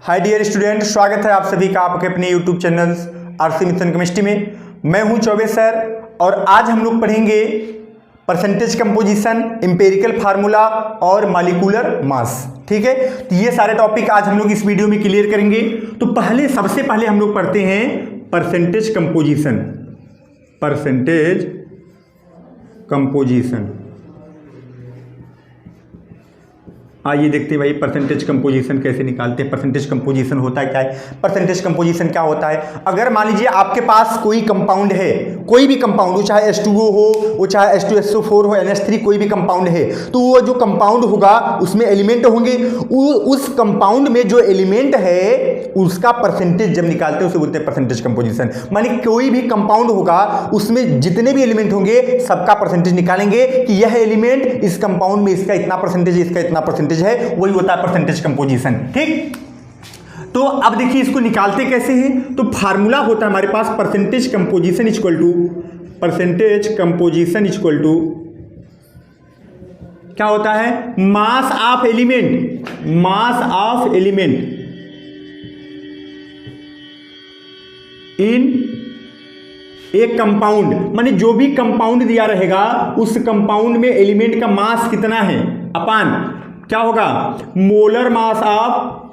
Hi dear student, स्वागत है आप सभी का आपके अपने YouTube channel RC mission chemistry में। मैं हूं चौबे सर और आज हम लोग पढ़ेंगे परसेंटेज कंपोजिशन, एम्पिरिकल फार्मूला और मॉलिक्यूलर मास। ठीक है, तो ये सारे टॉपिक आज हम लोग इस वीडियो में क्लियर करेंगे। तो सबसे पहले हम लोग पढ़ते हैं परसेंटेज कंपोजिशन। परसेंटेज कंपोजिशन, आइए देखते हैं भाई परसेंटेज कंपोजिशन कैसे निकालते हैं। परसेंटेज कंपोजिशन होता है क्या है? परसेंटेज कंपोजिशन क्या होता है? अगर मान लीजिए आपके पास कोई कंपाउंड है, कोई भी कंपाउंड हो, चाहे H2O हो, वो चाहे H2SO4 हो, NH3, कोई भी कंपाउंड है, तो वो जो कंपाउंड होगा उसमें एलिमेंट होंगे। उस कंपाउंड में जो एलिमेंट है उसका परसेंटेज जब निकालते हैं उसे बोलते हैं परसेंटेज कंपोजिशन। माने कोई भी कंपाउंड होगा उसमें जितने भी एलिमेंट होंगे सबका परसेंटेज निकालेंगे कि यह एलिमेंट इस कंपाउंड में इसका इतना परसेंटेज, इसका इतना परसेंटेज है, वही होता है परसेंटेज कंपोजिशन। ठीक, तो अब देखिए इसको निकालते कैसे हैं। तो फार्मूला होता है हमारे पास परसेंटेज कंपोजिशन इक्वल टू क्या होता है? मास ऑफ एलिमेंट इन एक कंपाउंड। माने जो भी कंपाउंड दिया रहेगा उस कंपाउंड में एलिमेंट का मास कितना है अपान क्या होगा? Molar mass of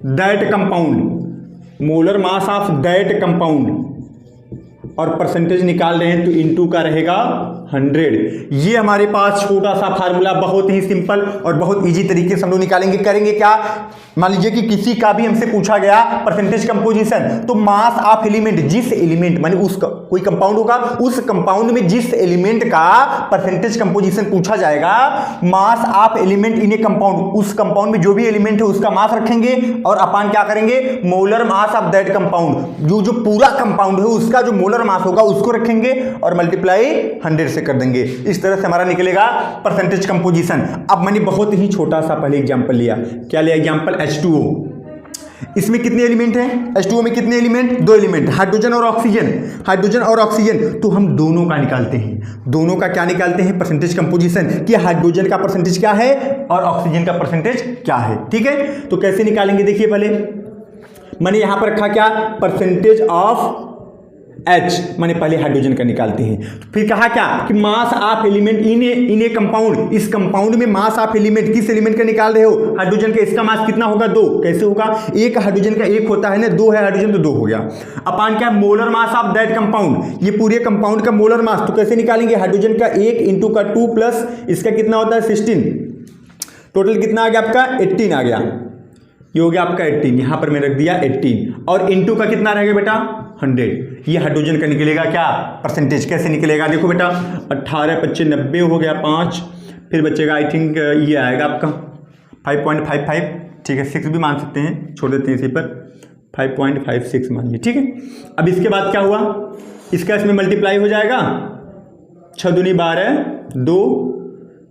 that compound. और परसेंटेज निकाल रहे हैं तो इनटू का रहेगा 100। ये हमारे पास छोटा सा फार्मूला, बहुत ही सिंपल और बहुत इजी तरीके से हम लोग निकालेंगे। करेंगे क्या? मान लीजिए कि किसी का भी हमसे पूछा गया परसेंटेज कंपोजिशन, तो मास ऑफ एलिमेंट, जिस एलिमेंट माने उसका कोई कंपाउंड होगा, उस कंपाउंड में जिस एलिमेंट का परसेंटेज कंपोजिशन पूछा जाएगा, mass of element in A compound, उस कंपाउंड में जो भी एलिमेंट है उसका मास रखेंगे और अपान क्या करेंगे? Molar mass of that compound. जो पूरा कंपाउंड है उसका जो मोलर मास होगा उसको रखेंगे और मल्टीप्लाई 100 से कर देंगे। इस तरह से हमारा निकलेगा परसेंटेज कंपोजिशन। अब मैंने बहुत ही छोटा सा पहले एग्जांपल लिया। क्या लिया एग्जांपल? H2O। इसमें कितने एलिमेंट हैं? H2O में कितने एलिमेंट? 2 एलिमेंट, हाइड्रोजन और ऑक्सीजन। तो हम दोनों का निकालते हैं। दोनों का क्या निकालते हैं? परसेंटेज कंपोजिशन, कि हाइड्रोजन का परसेंटेज क्या है और ऑक्सीजन का परसेंटेज क्या है। ठीक है, तो कैसे निकालेंगे देखिए। पहले मैंने यहां पर रखा क्या? परसेंटेज ऑफ H, माने पहले हाइड्रोजन का निकालते हैं। फिर कहा क्या कि mass of element in A compound. इस कंपाउंड में मास ऑफ एलिमेंट, किस एलिमेंट का निकाल रहे हो? हाइड्रोजन का। इसका मास कितना होगा? 2। कैसे होगा? एक हाइड्रोजन का 1 होता है ना, 2 है हाइड्रोजन तो 2 हो गया। अपान क्या? Molar mass of that compound. ये पूरे कंपाउंड का मोलर मास। तो कैसे निकालेंगे? हाइड्रोजन का 1 इंटू का 2 प्लस इसका कितना होता है? 16। टोटल कितना आ गया आपका? 18 आ गया। ये हो गया आपका 18, यहां पर मैं रख दिया 18। और इंटू का कितना रहेगा बेटा? 100। ये हाइड्रोजन का निकलेगा क्या? परसेंटेज। कैसे निकलेगा देखो बेटा, 18 25 90 हो गया 5, फिर बचेगा आई थिंक ये आएगा आपका 5.55। ठीक है, 6 भी मान सकते हैं, छोड़ देते हैं इसी पर, 5.56 मानिए। ठीक है, अब इसके बाद क्या हुआ? इसका इसमें मल्टीप्लाई हो जाएगा। 6 दूनी 12, 2।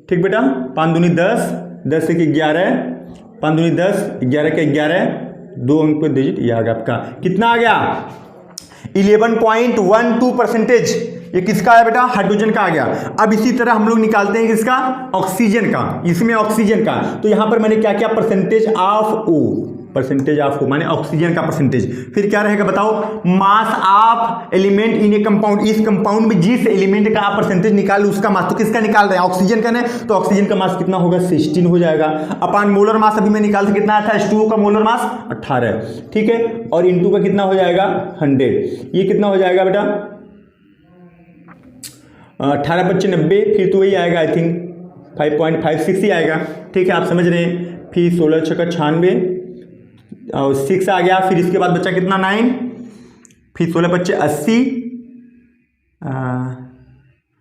ठीक बेटा, 5 दूनी 10, 10 से 11, 5 दूनी 10, 11 के 11, 2 अंक पे डिजिट, ये आ गया आपका कितना आ गया? 11.12%। ये किसका है बेटा? हाइड्रोजन का आ गया। अब इसी तरह हम लोग निकालते हैं किसका? ऑक्सीजन का। इसमें ऑक्सीजन का, तो यहां पर मैंने क्या किया? परसेंटेज ऑफ O माने ऑक्सीजन का परसेंटेज। फिर क्या रहेगा बताओ? Mass of element in A compound. इस कंपाउंड में जिस एलिमेंट का आप परसेंटेज निकाल उसका मास। तो किसका निकाल रहे हैं? ऑक्सीजन का ना, तो ऑक्सीजन का मास कितना होगा? 16 हो जाएगा। अपान मोलर मास अभी मैं निकाल कितना आया था? H2O का मोलर मास 18। ठीक है, और इंटू का कितना हो जाएगा? 100। ये कितना हो जाएगा बेटा? 18 25 90, फिर तो वही आएगा आई थिंक 5.56 ही आएगा। ठीक है, आप समझ रहे हैं। फिर 16 6 96 और 6 आ गया। फिर इसके बाद बचा कितना? 9। फिर 16 25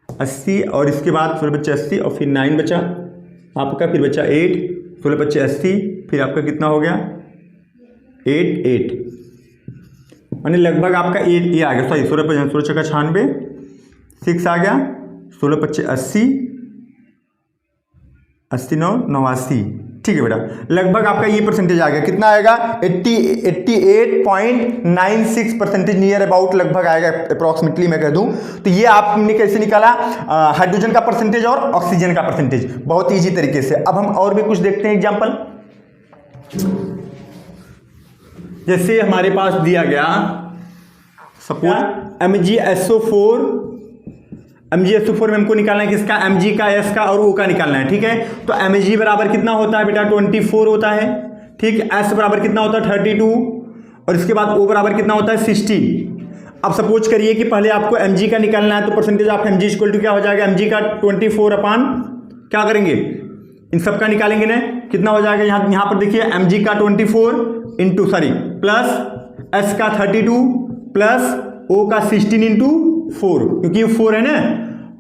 80 और इसके बाद 16 25 80 और फिर 9 बचा आपका, फिर बचा 8। 16 25 80, फिर आपका कितना हो गया? 8 माने लगभग आपका 8 ये आ गया। सॉरी, 16 25 16 6 96, 6 आ गया। 16 25 80, 80 9 89। ठीक है बेटा, लगभग आपका ये परसेंटेज आ गया, कितना आएगा 88.96% नियर अबाउट लगभग आएगा अप्रॉक्सीमेटली मैं कह दूं। तो ये आपने कैसे निकाला हाइड्रोजन का परसेंटेज और ऑक्सीजन का परसेंटेज, बहुत ईजी तरीके से। अब हम और भी कुछ देखते हैं एग्जांपल, जैसे हमारे पास दिया गया सपोज MgSO4 में हमको निकालना है किसका, Mg का, S का और O का निकालना है, ठीक है। तो Mg बराबर कितना होता है बेटा 24 होता है, ठीक। S बराबर कितना होता है 32 और इसके बाद O बराबर कितना होता है 60। अब सपोज करिए कि पहले आपको Mg का निकालना है, तो percentage of Mg equal to क्या हो जाएगा, Mg का 24 अपान क्या करेंगे, इन सब का निकालेंगे ना, कितना हो जाएगा, यहाँ पर देखिए Mg का 24 इंटू प्लस S का 32 प्लस O का 16 इंटू 4, क्योंकि ये 4 है ना,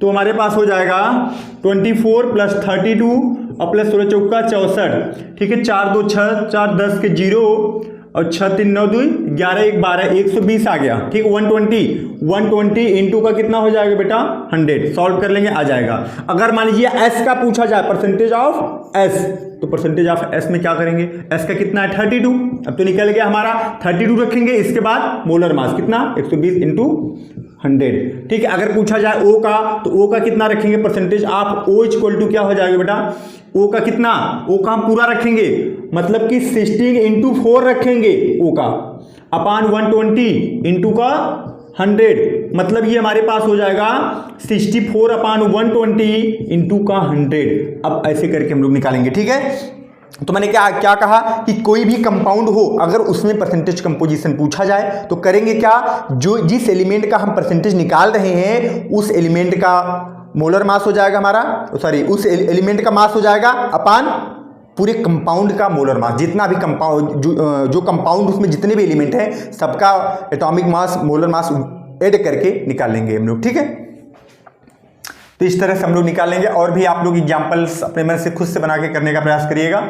तो हमारे पास हो जाएगा 24 प्लस 32 और प्लस 16 चौका 64, ठीक है। 4 2 6 4 10 के 0 और 6 3 9 2 11 1 12 120 आ गया, ठीक। 120 इंटू का कितना हो जाएगा बेटा 100, सॉल्व कर लेंगे आ जाएगा। अगर मान लीजिए S का पूछा जाए परसेंटेज ऑफ S, तो परसेंटेज ऑफ S में क्या करेंगे, S का कितना है 32, अब तो निकल गया हमारा 32 रखेंगे, इसके बाद मोलर मास कितना 120 इंटू 100, ठीक है। अगर पूछा जाए O का, तो O का कितना रखेंगे percentage of O equal to क्या हो जाएगा बेटा, O का कितना, O का हम पूरा रखेंगे, मतलब कि 16 इंटू 4 रखेंगे O का अपान 120 इंटू का 100, मतलब ये हमारे पास हो जाएगा 64 अपान 120 इंटू का 100। अब ऐसे करके हम लोग निकालेंगे, ठीक है। तो मैंने क्या कहा कि कोई भी कंपाउंड हो अगर उसमें परसेंटेज कंपोजिशन पूछा जाए तो करेंगे क्या, जो जिस एलिमेंट का हम परसेंटेज निकाल रहे हैं उस एलिमेंट का मोलर मास हो जाएगा हमारा, सॉरी उस एलिमेंट का मास हो जाएगा अपान पूरे कंपाउंड का मोलर मास, जितना भी कंपाउंड जो कंपाउंड उसमें जितने भी एलिमेंट हैं सबका atomic mass molar mass add करके निकाल लेंगे हम लोग, ठीक है। तो इस तरह से हम लोग निकाल लेंगे, और भी आप लोग एग्जांपल्स अपने मन से खुद से बना के करने का प्रयास करिएगा।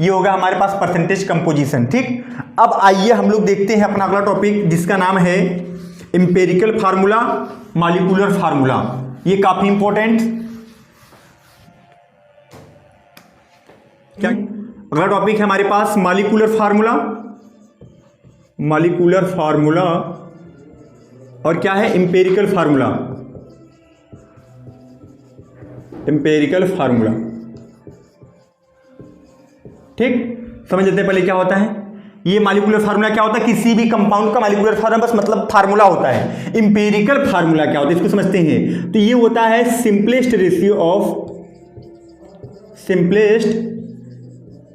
ये होगा हमारे पास परसेंटेज कंपोजिशन, ठीक। अब आइए हम लोग देखते हैं अपना अगला टॉपिक जिसका नाम है एम्पिरिकल फार्मूला, मॉलिक्यूलर फार्मूला। ये काफी इंपॉर्टेंट, क्या अगला टॉपिक है हमारे पास मॉलिक्यूलर फार्मूला, मॉलिक्यूलर फार्मूला और क्या है एम्पिरिकल फार्मूला, एम्पिरिकल फार्मूला, ठीक। समझ लेते हैं पहले क्या होता है ये मॉलिक्यूलर फार्मूला। क्या होता है, किसी भी कंपाउंड का मॉलिक्यूलर फार्मूला बस मतलब फार्मूला होता है। एम्पिरिकल फार्मूला क्या होता है इसको समझते हैं, तो ये होता है सिंपलेस्ट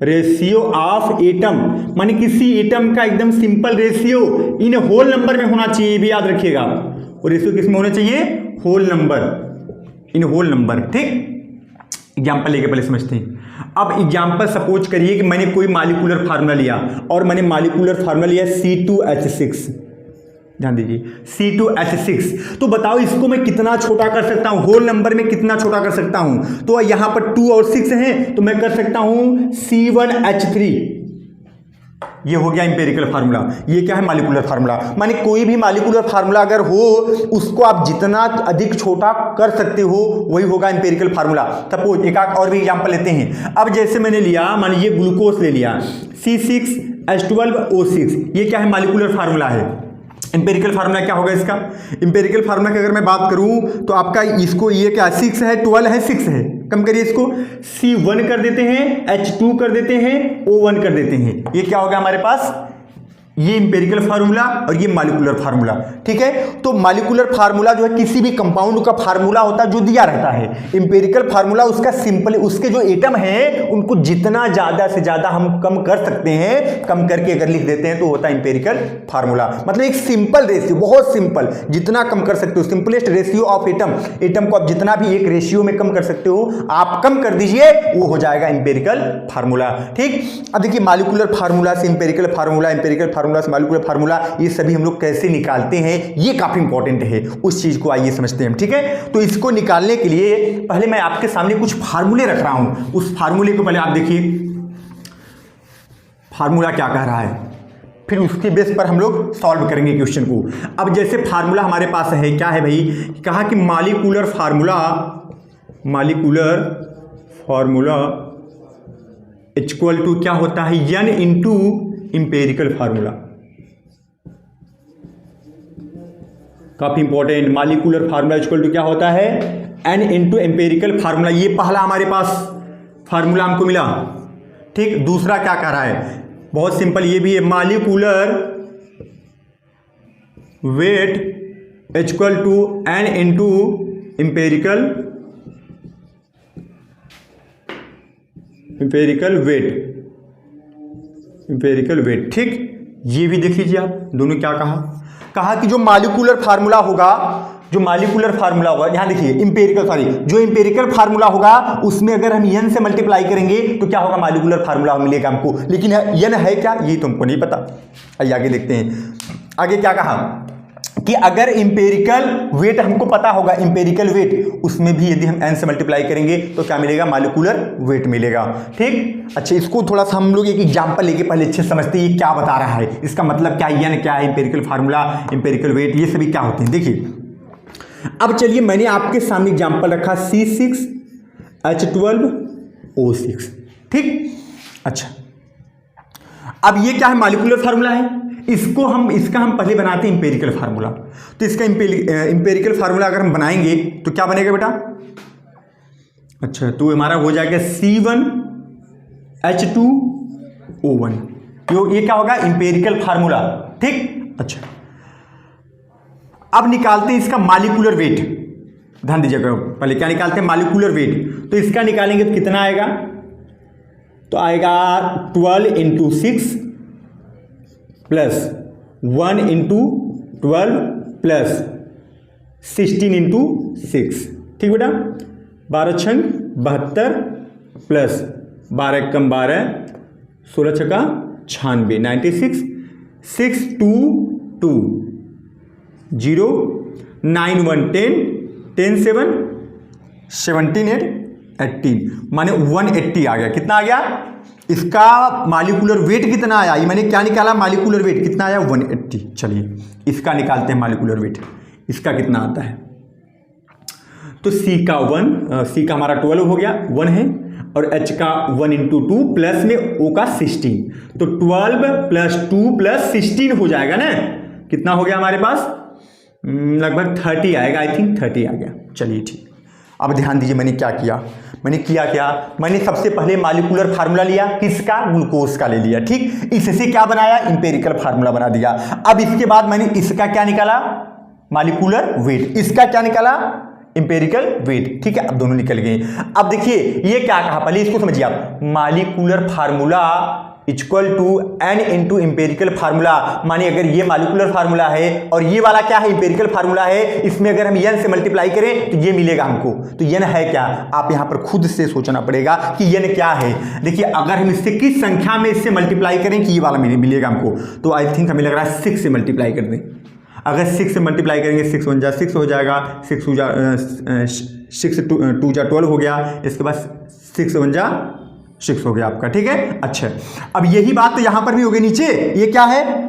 रेशियो ऑफ एटम, माने किसी एटम का एकदम simple ratio in whole number में होना चाहिए, ये भी याद रखिएगा। और रेशियो किस में होना चाहिए, whole number, in whole number, ठीक। एग्जाम्पल लेके पहले समझते हैं। अब एग्जाम्पल सपोज करिए कि मैंने कोई मॉलिक्यूलर फार्मूला लिया और मैंने मॉलिक्यूलर फार्मूला लिया C2H6, ध्यान दीजिए C2H6, तो बताओ इसको मैं कितना छोटा कर सकता हूं, होल नंबर में कितना छोटा कर सकता हूं। तो यहां पर 2 और 6 हैं तो मैं कर सकता हूं C1H3, ये हो गया एम्पिरिकल फार्मूला। ये क्या है मॉलिक्यूलर फार्मूला, माने कोई भी मॉलिक्यूलर फार्मूला अगर हो उसको आप जितना अधिक छोटा कर सकते हो वही होगा एम्पिरिकल फार्मूला। सपोज एक और भी एग्जांपल लेते हैं। अब जैसे मैंने लिया, मान लीजिए ग्लूकोज ले लिया C6H12O6, ये क्या है मॉलिक्यूलर फार्मूला है। एम्पिरिकल फार्मूला क्या होगा इसका, एम्पिरिकल फार्मूला की अगर मैं बात करूं तो आपका इसको ये क्या 6 है 12 है 6 है, कम करिए इसको C1 कर देते हैं, H2 कर देते हैं, O1 कर देते हैं। ये क्या होगा हमारे पास, ये एम्पिरिकल फार्मूला और ये मॉलिक्यूलर फार्मूला, ठीक है। तो मॉलिक्यूलर फार्मूला जो है किसी भी कंपाउंड का फार्मूला होता है जो दिया रहता है। एम्पिरिकल फार्मूला उसका सिंपल, उसके जो एटम है उनको जितना ज्यादा से ज्यादा हम कम कर सकते हैं, कम करके अगर लिख देते हैं तो होता है एम्पिरिकल फार्मूला। मतलब एक सिंपल रेशियो, बहुत सिंपल, जितना कम कर सकते हो, simplest ratio of atom, atom को आप जितना भी एक रेशियो में कम कर सकते हो आप कम कर दीजिए, वो हो जाएगा एम्पिरिकल फार्मूला, ठीक। अब देखिए मॉलिक्यूलर फार्मूला से एम्पिरिकल फार्मूला, एम्पिरिकल फार्मूला से मॉलिक्यूलर फार्मूला, ये सभी हम लोग कैसे निकालते हैं ये काफी इंपॉर्टेंट है। उस चीज को आइए समझते हैं, ठीक है। तो इसको निकालने के लिए पहले मैं आपके सामने कुछ फार्मूले रख रहा हूं, उस फार्मूले को पहले आप देखिए फार्मूला क्या कह रहा है, फिर उसके बेस पर हम लोग सॉल्व करेंगे क्वेश्चन को। अब जैसे फार्मूला हमारे पास है, क्या है भाई, कहा कि मॉलिक्यूलर फार्मूला इक्वल टू क्या होता है, n इंटू इंपेरिकल फार्मूला। काफी important, molecular formula equal to क्या होता है, n इंटू एम्पेरिकल फार्मूला। ये पहला हमारे पास फार्मूला हमको मिला, ठीक। दूसरा क्या कह रहा है, बहुत सिंपल, ये भी है, molecular weight equal to n into empirical weight, ठीक। ये भी देख लीजिए आप, दोनों क्या कहा कि जो मॉलिक्यूलर फार्मूला होगा, यहां देखिए जो इंपेरिकल फार्मूला होगा उसमें अगर हम n से मल्टीप्लाई करेंगे तो क्या होगा, मॉलिक्यूलर फार्मूला मिलेगा हमको। लेकिन n है क्या, ये तुमको नहीं पता। आगे देखते हैं, आगे क्या कहा कि अगर इंपेरिकल वेट हमको पता होगा, इंपेरिकल वेट, उसमें भी यदि हम n से मल्टीप्लाई करेंगे तो क्या मिलेगा, मॉलिक्यूलर वेट मिलेगा, ठीक। अच्छा, इसको थोड़ा सा हम लोग एक एग्जांपल लेके पहले अच्छे से समझते हैं ये क्या बता रहा है, इसका मतलब क्या है, n क्या है, इंपेरिकल फार्मूला, इंपेरिकल वेट, ये सभी क्या होते हैं। देखिए अब चलिए, मैंने आपके सामने एग्जांपल रखा C6H12O6, ठीक। अच्छा, अब ये क्या है, मॉलिक्यूलर फार्मूला है, इसका हम पहले बनाते हैं इंपेरिकल फार्मूला। तो इसका इंपेरिकल फार्मूला अगर हम बनाएंगे तो क्या बनेगा बेटा, अच्छा, तो हमारा हो जाएगा C1H2O1, ये क्या होगा, इंपेरिकल फार्मूला, ठीक। अच्छा, अब निकालते हैं इसका मॉलिक्यूलर वेट। ध्यान दीजिएगा, पहले क्या निकालते हैं, मॉलिक्यूलर वेट। तो इसका निकालेंगे तो कितना आएगा, तो आएगा 12 into 6 plus 1 into 12 plus 16 into 6, ठीक बेटा। 12 छंग 72 प्लस 12 कम 12, 16 छक्का 96, 96, 6 2 2 0 9 1 10 10 7 17 8 18, माने 180 आ गया। कितना आ गया, इसका मॉलिक्यूलर वेट कितना आया, ये मैंने क्या निकाला, मॉलिक्यूलर वेट कितना आया, 180। चलिए इसका निकालते हैं मॉलिक्यूलर वेट, इसका कितना आता है। तो C का हमारा 12 हो गया, 1 है, और H का 1 इंटू 2 प्लस में O का 16, तो 12 प्लस 2 प्लस 16 हो जाएगा ना। कितना हो गया हमारे पास, लगभग 30 आएगा, आई थिंक 30 आ गया। चलिए ठीक, अब ध्यान दीजिए मैंने क्या किया, मैंने सबसे पहले मॉलिक्यूलर फार्मूला लिया, किसका, ग्लूकोज का ले लिया, ठीक। इससे क्या बनाया, इंपेरिकल फार्मूला बना दिया। अब इसके बाद मैंने इसका क्या निकाला, मॉलिक्यूलर वेट, इसका क्या निकाला, इंपेरिकल वेट, ठीक है। अब दोनों निकल गए। अब देखिए ये क्या कहा, पहले इसको समझिए आप, molecular formula equal to n into empirical formula, माने अगर ये मॉलिक्यूलर फार्मूला है और ये वाला क्या है, इंपेरिकल फार्मूला है, इसमें अगर हम n से मल्टीप्लाई करें तो ये मिलेगा हमको। तो n है क्या, आप यहां पर खुद से सोचना पड़ेगा कि n क्या है। देखिए अगर हम इससे किस संख्या में इससे मल्टीप्लाई करें कि ये वाला मिलेगा हमको, तो आई थिंक हमें लग रहा है 6 से मल्टीप्लाई कर दें। अगर 6 से मल्टीप्लाई करेंगे, 6 1 जा 6 हो जाएगा, 6 2 जा 12 हो गया, इसके बाद 6 1 जा 6 हो गया आपका, ठीक है। अच्छा, अब यही बात तो यहां पर भी हो गई नीचे, ये क्या है,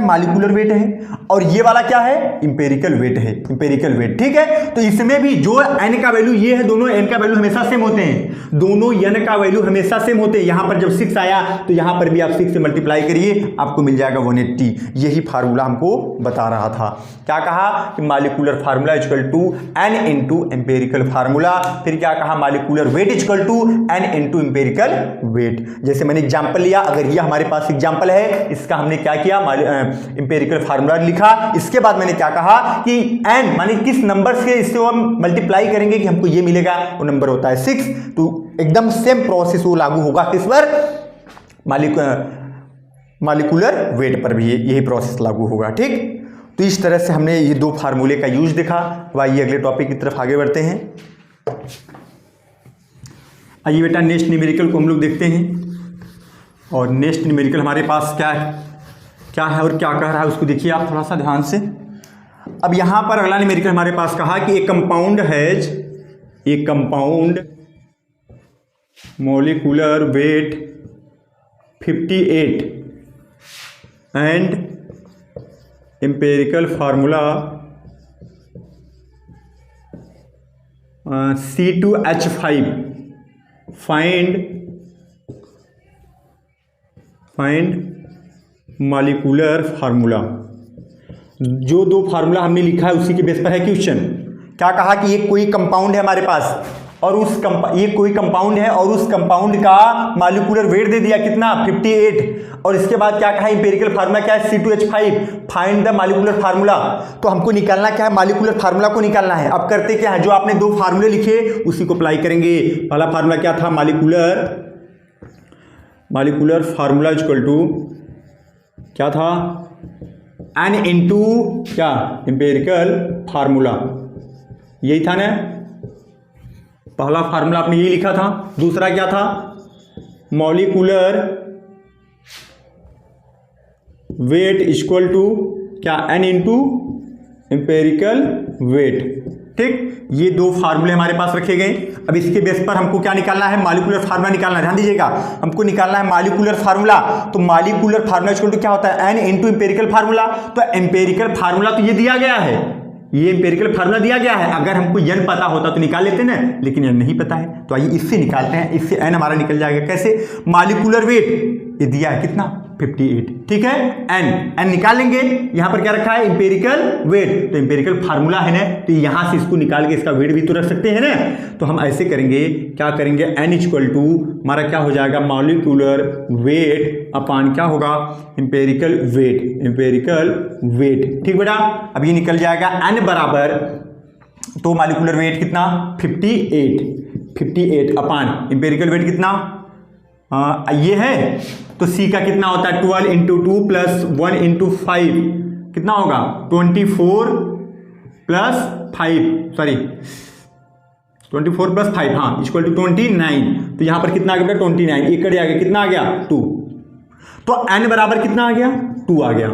मॉलिक्यूलर वेट है, और ये वाला क्या है, इंपेरिकल वेट है, इंपेरिकल वेट, ठीक है। तो इसमें भी जो n का वैल्यू ये है, दोनों n का वैल्यू हमेशा सेम होते हैं, दोनों n का वैल्यू हमेशा सेम होते हैं। यहां पर जब 6 आया तो यहां पर भी आप 6 से मल्टीप्लाई करिए, आपको मिल जाएगा 180। यही फार्मूला हमको बता रहा था, क्या कहा कि molecular formula equal to n into empirical formula, फिर क्या कहा, molecular weight equal to n into empirical weight. जैसे मैंने एग्जाम्पल लिया, अगर ये हमारे पास एग्जाम्पल है, इसका हमने क्या किया, इंपेरिकल फार्मूला लिखा। इसके बाद मैंने क्या कहा कि n माने किस नंबर से इससे हम मल्टीप्लाई करेंगे कि हमको ये मिलेगा, वो नंबर होता है 6। तो एकदम सेम प्रोसेस वो लागू होगा किस पर, मॉलिक्यूलर वेट पर भी यही प्रोसेस लागू होगा, ठीक। तो इस तरह से हमने ये दो फार्मूले का यूज देखा। आइए अगले टॉपिक की तरफ आगे बढ़ते हैं। आइए बेटा नेक्स्ट न्यूमेरिकल को हम लोग देखते हैं, और नेक्स्ट न्यूमेरिकल हमारे पास क्या है और क्या कह रहा है उसको देखिए आप थोड़ा सा ध्यान से। अब यहां पर अगला न्यूमेरिकल हमारे पास कहा कि एक compound molecular weight 58 and empirical formula C2H5 find find molecular formula. जो दो फार्मूला हमने लिखा है उसी के बेस पर है क्वेश्चन। क्या कहा कि ये कोई कंपाउंड है हमारे पास और ये कोई कंपाउंड है और उस कंपाउंड का मॉलिक्यूलर वेट दे दिया कितना 58, और इसके बाद क्या कहा इंपेरिकल फार्मूला क्या है C2H5, find the molecular formula. तो हमको निकालना क्या है, मॉलिक्यूलर फार्मूला को निकालना है। अब करते क्या है, जो आपने दो फार्मूले लिखे उसी को अप्लाई करेंगे। पहला फार्मूला क्या था, मॉलिक्यूलर फार्मूला इक्वल टू क्या था, N इंटू क्या इंपेरिकल फार्मूला, यही था ना। पहला फार्मूला आपने यही लिखा था। दूसरा क्या था, मॉलिक्यूलर वेट इक्वल टू क्या N इंटू इंपेरिकल वेट। ठीक, ये दो फार्मूले हमारे पास रखे गए। अब इसके बेस पर हमको क्या निकालना है, मॉलिक्यूलर फार्मूला निकालना है। ध्यान दीजिएगा, हमको निकालना है मॉलिक्यूलर फार्मूला। तो मॉलिक्यूलर फार्मूला इक्वल टू क्या होता है, N इंटू इंपेरिकल फार्मूला। तो इंपेरिकल फार्मूला तो ये दिया गया है, ये इंपेरिकल फार्मूला दिया गया है। अगर हमको n पता होता तो निकाल लेते ना, लेकिन n नहीं पता है। तो आइए इससे निकालते हैं। इससे n हमारा निकल जाएगा। कैसे, मॉलिक्यूलर वेट ये दिया है कितना 58, ठीक है। n निकाल लेंगे। यहां पर क्या रखा है, इंपेरिकल वेट। तो इंपेरिकल फार्मूला है ना, तो यहां से इसको निकाल के इसका वेट भी तो रख सकते हैं ना। तो हम ऐसे करेंगे, क्या करेंगे, n इक्वल टू हमारा क्या हो जाएगा, मॉलिक्यूलर वेट अपान क्या होगा, इंपेरिकल वेट। ठीक बेटा, अब ये निकल जाएगा n बराबर, तो मॉलिक्यूलर वेट कितना 58 अपान इंपेरिकल वेट कितना ये है। तो C का कितना होता है, 12 इंटू 2 प्लस 1 इंटू 5 कितना होगा, 24 प्लस 5 हाँ इक्वल टू 29। तो यहां पर कितना आ गया 29, एक कड़े आ गया, कितना आ गया 2। तो n बराबर कितना आ गया 2 आ गया।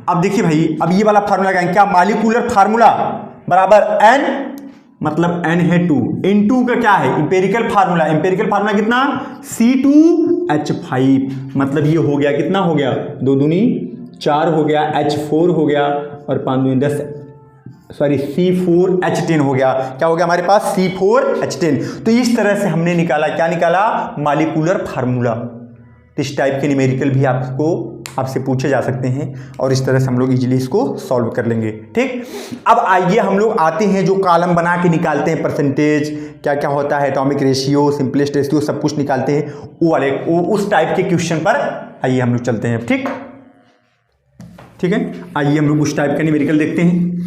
अब देखिए भाई, अब ये वाला फार्मूला लगाएंगे, क्या मॉलिक्यूलर फार्मूला बराबर n मतलब n है 2, इन 2 का क्या है इंपेरिकल फार्मूला। इंपेरिकल फार्मूला कितना C2H5, मतलब ये हो गया कितना हो गया, 2 दूनी 4 हो गया, H4 हो गया और 5 दूनी 10, सॉरी C4H10 हो गया। क्या हो गया हमारे पास C4H10। तो इस तरह से हमने निकाला, क्या निकाला, मॉलिक्यूलर फार्मूला। इस टाइप के न्यूमेरिकल भी आपसे पूछे जा सकते हैं और इस तरह से हम लोग इजीली इसको सॉल्व कर लेंगे। ठीक, अब आइए हम लोग आते हैं जो कॉलम बना के निकालते हैं परसेंटेज, क्या क्या होता है, एटॉमिक रेशियो, सिंपलेस्ट रेशियो, सब कुछ निकालते हैं। वो उस टाइप के क्वेश्चन पर आइए हम लोग चलते हैं। ठीक है, आइए हम लोग उस टाइप का न्यूमेरिकल देखते हैं।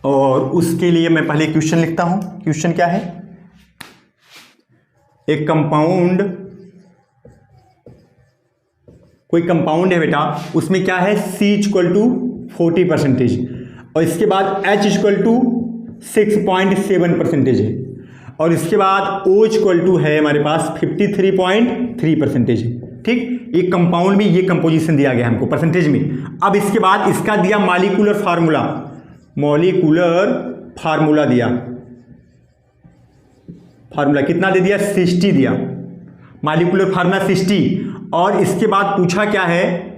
और उसके लिए मैं पहले क्वेश्चन लिखता हूं। क्वेश्चन क्या है, एक कंपाउंड, कोई कंपाउंड है बेटा, उसमें क्या है C इक्वल टू 40% और इसके बाद H इक्वल टू 6.7% है और इसके बाद O इक्वल टू है हमारे पास 53.3% है। ठीक, एक कंपाउंड में ये कंपोजिशन दिया गया हमको परसेंटेज में। अब इसके बाद इसका दिया मॉलिक्यूलर फार्मूला दिया, फार्मूला कितना दे दिया 60 दिया, मॉलिक्यूलर फार्मूला 60। और इसके बाद पूछा क्या है,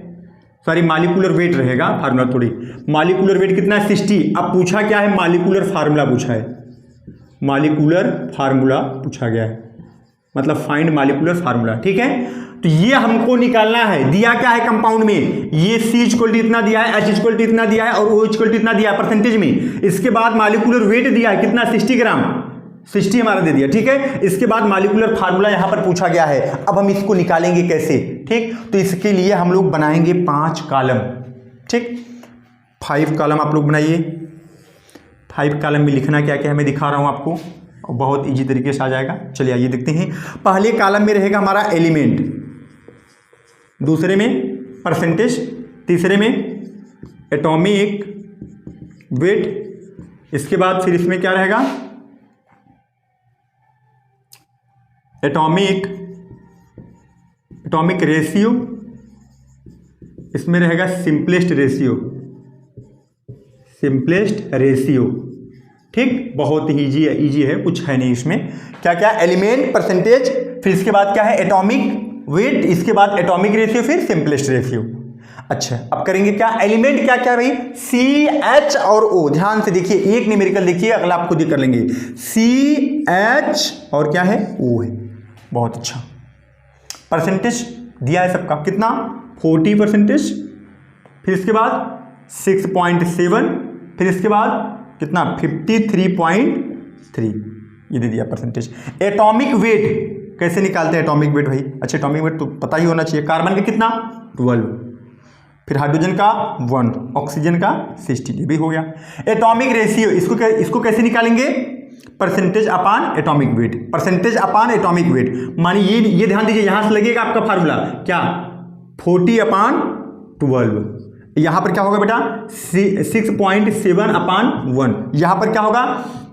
सॉरी मॉलिक्यूलर वेट रहेगा फार्मूला, थोड़ी मॉलिक्यूलर वेट कितना है 60। अब पूछा क्या है, मॉलिक्यूलर फार्मूला पूछा है, मॉलिक्यूलर फार्मूला पूछा गया है, मतलब फाइंड मॉलिक्यूलर फार्मूला। ठीक है, तो ये हमको निकालना है। दिया क्या है कंपाउंड में, ये C इक्वल टू इतना दिया है, H इक्वल टू इतना दिया है और O इक्वल टू इतना दिया है परसेंटेज में। इसके बाद मॉलिक्यूलर वेट दिया है कितना 60 ग्राम, 60 हमारा दे दिया। ठीक है, इसके बाद मॉलिक्यूलर फार्मूला यहां पर पूछा गया है। अब हम इसको निकालेंगे कैसे। ठीक, तो इसके लिए हम लोग बनाएंगे 5 कॉलम। ठीक, 5 कॉलम आप लोग बनाइए। 5 कॉलम में लिखना क्या क्या है मैं दिखा रहा हूं आपको, और बहुत इजी तरीके से आ जाएगा। चलिए आइए देखते हैं। पहले कॉलम में रहेगा हमारा एलिमेंट, दूसरे में परसेंटेज, तीसरे में एटॉमिक वेट, इसके बाद फिर इसमें क्या रहेगा एटॉमिक रेशियो, इसमें रहेगा सिंपलेस्ट रेशियो। ठीक, बहुत ही इजी है, कुछ है नहीं इसमें। क्या क्या, एलिमेंट, परसेंटेज, फिर इसके बाद क्या है एटॉमिक वेट, इसके बाद एटॉमिक रेशियो, फिर सिंपलेस्ट रेशियो। अच्छा, अब करेंगे क्या, एलिमेंट क्या क्या भाई CH और O। ध्यान से देखिए, एक न्यूमेरिकल देखिए, अगला आप खुद ही कर लेंगे। CH और क्या है O है, बहुत अच्छा। परसेंटेज दिया है सबका, कितना 40%, फिर इसके बाद 6.7, फिर इसके बाद कितना 53.3, ये दे दिया परसेंटेज। एटॉमिक वेट कैसे निकालते हैं एटॉमिक वेट भाई? अच्छा एटॉमिक वेट तो पता ही होना चाहिए। कार्बन का कितना 12, फिर हाइड्रोजन का 1, ऑक्सीजन का 60, ये भी हो गया। एटॉमिक रेशियो इसको कैसे निकालेंगे? परसेंटेज अपान एटॉमिक वेट, परसेंटेज अपान एटॉमिक वेट। मानिए ये ध्यान दीजिए, यहां से लगेगा आपका फार्मूला क्या 40/12, यहां पर क्या होगा बेटा 6.7/1, यहां पर क्या होगा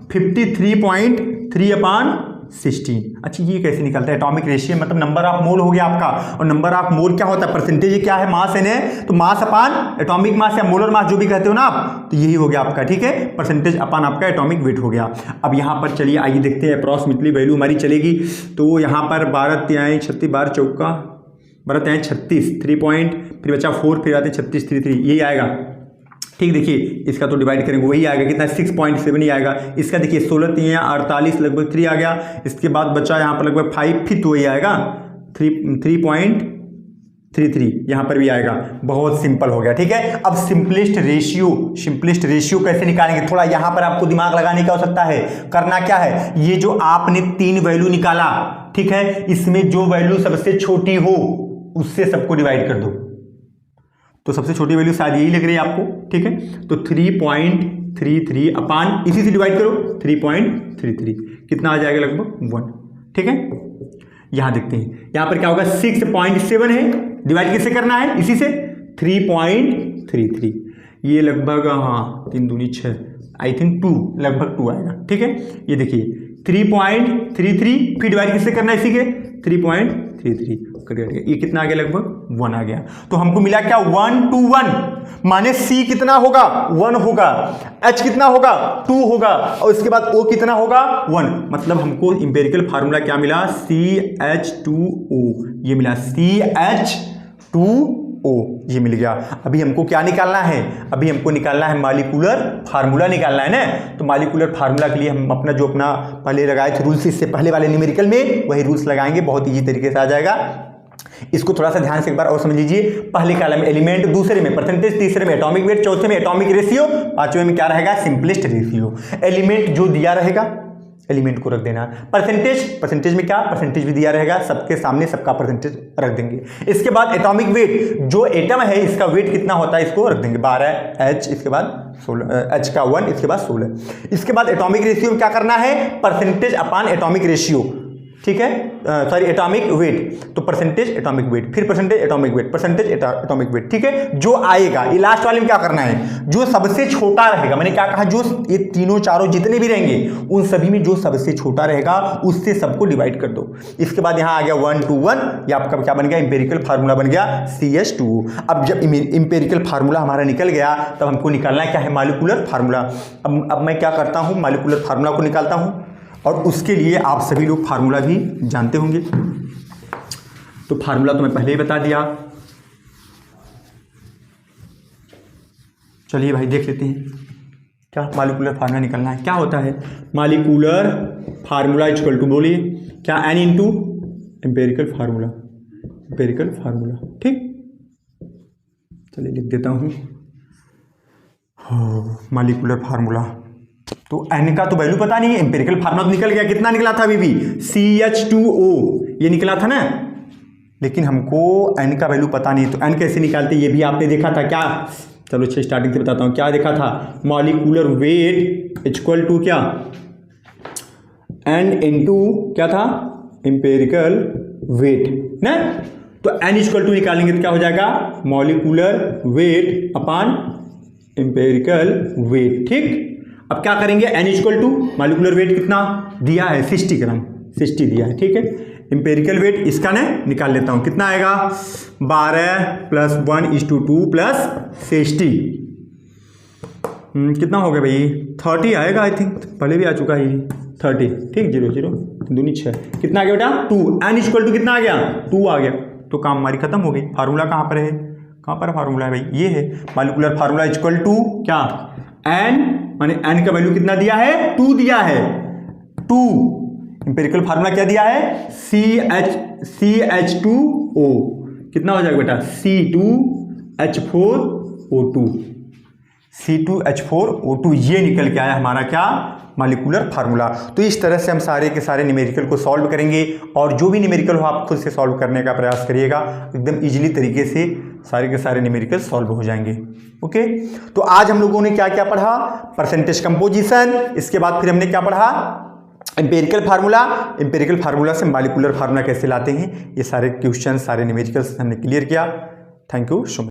53.3/16। अच्छा ये कैसे निकलता है एटॉमिक रेशियो? मतलब नंबर ऑफ मोल हो गया आपका, और नंबर ऑफ मोल क्या होता है? परसेंटेज क्या है? मास है, तो मास अपान एटॉमिक मास या मोलर मास जो भी कहते हो ना आप, तो यही हो गया आपका, ठीक है। परसेंटेज अपान आपका एटॉमिक वेट हो गया। अब यहाँ पर चलिए आइए देखते हैं अप्रॉक्सीमेटली वैल्यू हमारी चलेगी। तो यहाँ पर 12 तिहाई 36, 12 चौका 12 तिहाई 36, 3 पॉइंट, फिर बचा 4, फिर आते 36, 3 यही आएगा, ठीक। देखिए इसका तो डिवाइड करेंगे वही आएगा, कितना 6.7 ही आएगा। इसका देखिए 16 तिहाई 48 लगभग 3 आ गया। इसके बाद बचा यहाँ पर लगभग 5, फिर तो वही आएगा 3.33, यहाँ पर भी आएगा। बहुत सिंपल हो गया, ठीक है। अब सिंपलेस्ट रेशियो कैसे निकालेंगे? थोड़ा यहाँ पर आपको दिमाग लगाने की आवश्यकता है। करना क्या है, ये जो आपने 3 वैल्यू निकाला, ठीक है, इसमें जो वैल्यू सबसे छोटी हो उससे सबको डिवाइड कर दो। तो सबसे छोटी वैल्यू शायद यही लग रही है आपको, ठीक है। तो 3.33 अपान इसी से डिवाइड करो 3.33, कितना आ जाएगा लगभग 1, ठीक है। यहां देखते हैं यहां पर क्या होगा 6.7 है, डिवाइड किससे करना है? इसी से 3.33, ये लगभग हाँ 3 दूनी 6, आई थिंक 2, लगभग 2 आएगा, ठीक है। ये देखिए 3.33, फिर डिवाइड किससे करना है? इसी के 3.33, ये कितना आ गया? लगभग 1 आ गया। तो हमको मिला क्या 1 to 1, माने C कितना होगा 1 होगा, H कितना होगा 2 होगा, और इसके बाद O कितना होगा 1। मतलब हमको इंपेरिकल फार्मूला क्या मिला? CH2O, ये मिला CH2O, ये मिल गया। अभी हमको क्या निकालना है? अभी हमको निकालना है मॉलिक्यूलर फार्मूला निकालना है ना। तो मॉलिक्यूलर फार्मूला के लिए हम अपना जो पहले लगाए थे रूल्स, इससे पहले वाले न्यूमेरिकल में वही रूल्स लगाएंगे, बहुत ईजी तरीके से आ जाएगा। इसको थोड़ा सा ध्यान से एक बार और समझ लीजिए। पहले कॉलम में एलिमेंट, दूसरे में परसेंटेज, तीसरे में एटॉमिक वेट, चौथे में एटॉमिक रेशियो, पांचवें में क्या रहेगा? Simplest ratio. एलिमेंट जो दिया रहेगा एलिमेंट को रख देना। परसेंटेज में क्या? परसेंटेज भी दिया रहेगा, सबके सामने सबका परसेंटेज रख देंगे। इसके बाद एटॉमिक वेट, जो एटम है इसका वेट कितना होता है इसको रख देंगे 12, H इसके बाद 16, H का 1 इसके बाद 16। इसके बाद एटॉमिक रेशियो में क्या करना है? परसेंटेज अपान एटॉमिक रेशियो, ठीक है, सॉरी एटॉमिक वेट। तो परसेंटेज एटॉमिक वेट, फिर percentage atomic weight, percentage atomic weight, ठीक है। जो आएगा ये लास्ट वाले में क्या करना है? जो सबसे छोटा रहेगा, मैंने क्या कहा, जो ये तीनों चारों जितने भी रहेंगे उन सभी में जो सबसे छोटा रहेगा उससे सबको डिवाइड कर दो। इसके बाद यहाँ आ गया 1 to 1, ये आपका क्या बन गया? इंपेरिकल फार्मूला बन गया CH2O। अब जब इंपेरिकल फार्मूला हमारा निकल गया तब हमको निकालना क्या है? Molecular formula. अब मैं क्या करता हूँ, मॉलिक्यूलर फार्मूला को निकालता हूँ, और उसके लिए आप सभी लोग फार्मूला भी जानते होंगे। तो फार्मूला तो मैं पहले ही बता दिया। चलिए भाई देख लेते हैं क्या मॉलिक्यूलर फार्मूला निकलना है। क्या होता है मॉलिक्यूलर फार्मूला? इक्वल टू बोलिए क्या? N into empirical formula, empirical formula, ठीक। चलिए लिख देता हूँ मॉलिक्यूलर फार्मूला। तो N का तो वैल्यू पता नहीं है, एम्पेरिकल फार्मूला तो निकल गया। कितना निकला था अभी भी? CH2O, ये निकला था ना, लेकिन हमको N का वैल्यू पता नहीं है। तो N कैसे निकालते ये भी आपने देखा था क्या? चलो अच्छा स्टार्टिंग से बताता हूँ क्या देखा था। मॉलिक्यूलर वेट इक्वल टू क्या? N इंटू क्या था? एम्पेरिकल वेट ना। तो N इक्वल टू निकालेंगे तो क्या हो जाएगा? Molecular weight upon empirical weight, ठीक। अब क्या करेंगे? N equal to molecular weight कितना दिया है? 60 ग्राम, 60 दिया है, ठीक है। एम्पेरिकल वेट इसका ना निकाल लेता हूँ, कितना आएगा? 12 + 1:2 + 60, कितना हो गया भाई? 30 आएगा, आई थिंक पहले भी आ चुका है 30, ठीक। 0 0 दूनी 6, कितना आ गया बेटा? 2। N इक्वल टू कितना आ गया? 2 आ गया। तो काम हमारी खत्म हो गई। फार्मूला कहाँ पर है? कहाँ पर फार्मूला है भाई? ये है मॉलिक्यूलर फार्मूला इक्वल टू क्या? N, माने N का वैल्यू कितना दिया है? 2 दिया है। 2 एम्पिरिकल फार्मूला क्या दिया है, CH2O, कितना हो जाएगा बेटा, C2H4O2, C2H4O2, ये निकल के आया हमारा क्या, मॉलिक्यूलर फार्मूला। तो इस तरह से हम सारे के सारे न्यूमेरिकल को सॉल्व करेंगे, और जो भी न्यूमेरिकल हो आप खुद से सॉल्व करने का प्रयास करिएगा, एकदम इजीली तरीके से सारे के सारे न्यूमेरिकल सॉल्व हो जाएंगे। ओके, तो आज हम लोगों ने क्या क्या पढ़ा, परसेंटेज कंपोजिशन, इसके बाद फिर हमने क्या पढ़ा, एम्पिरिकल फार्मूला, एम्पिरिकल फार्मूला से मॉलिक्यूलर फार्मूला कैसे लाते हैं, ये सारे क्वेश्चन सारे न्यूमेरिकल्स हमने क्लियर किया। Thank you so much.